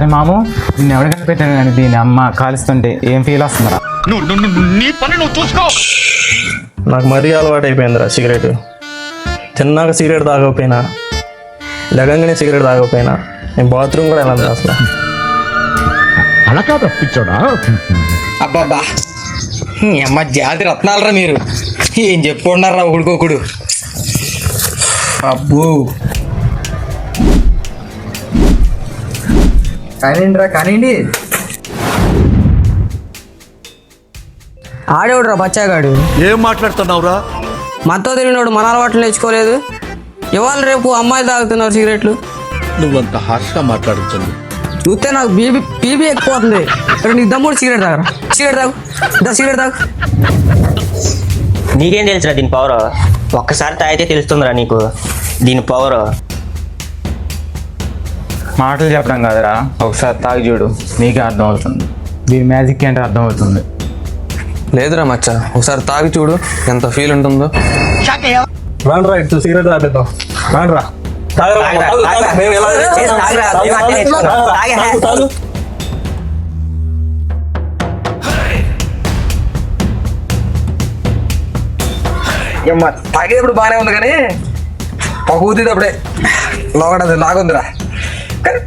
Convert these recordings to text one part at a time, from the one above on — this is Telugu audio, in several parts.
అరే మాము నిన్ను ఎవరికైనా పెట్టాను కానీ దీని అమ్మ కాలుస్తుంటే ఏం ఫీల్ వస్తుందిరా? నాకు మరీ అలవాటు అయిపోయిందిరా సిగరెట్. తిన్నాక సిగరెట్ తాగకపోయినా, లగంగానే సిగరెట్ తాగకపోయినా నేను బాత్రూమ్ కూడా వెళ్ళాను అసలు. అలా కాదు తప్పించాడా? అబ్బాబ్బా అమ్మ జాతి రత్నాలరా మీరు. ఏం చెప్పుకున్నారా ఉడుకోకుడు. అబ్బో కానివ్వండి రా కానివ్వండి. ఆడేవుడురా బచ్చాగాడు. ఏం మాట్లాడుతున్నావురా? మనతో తిరిగినోడు మన అలవాట్లు నేర్చుకోలేదు. ఇవాళ రేపు అమ్మాయిలు తాగుతున్నారు సిగరెట్లు. నువ్వంత హార్ష్గా మాట్లాడుతుంది. చూస్తే నాకు బీబీ ఎక్కువవుతుంది. ఇక్కడ నీకు దమ్ముడు సిగరెట్ తాగరా? సిగరెట్ తాగు, సిగరెట్ తాగు. నీకేం తెలుసురా దీని పవర్? ఒక్కసారి తాగితే తెలుస్తుందిరా నీకు దీని పవర్. మాటలు చెప్పడం కాదురా, ఒకసారి తాగి చూడు నీకే అర్థం అవుతుంది. దీని మ్యాజిక్ ఏంటో అర్థం అవుతుంది. లేదురా మచ్చ, ఒకసారి తాగి చూడు ఎంత ఫీల్ ఉంటుందో. రాండ్రా ఇటు సిగరెట్ తాగేద్దాం. రాండ్రా తాగేటప్పుడు బాగానే ఉంది కానీ పగుతేటప్పుడే లోగడది లాగుందిరా. కానీ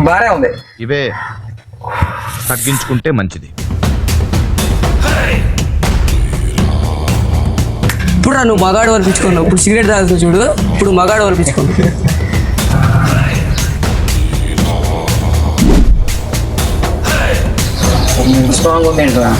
బాగానే ఉంది. ఇవే తగ్గించుకుంటే మంచిది. ఇప్పుడు నువ్వు మగాడు వరపించుకున్నావు. ఇప్పుడు సిగరెట్ తాగుతూ చూడు, ఇప్పుడు మగాడు వరపించుకున్నావు. స్ట్రాంగ్ ఉంది ఏంట్రా.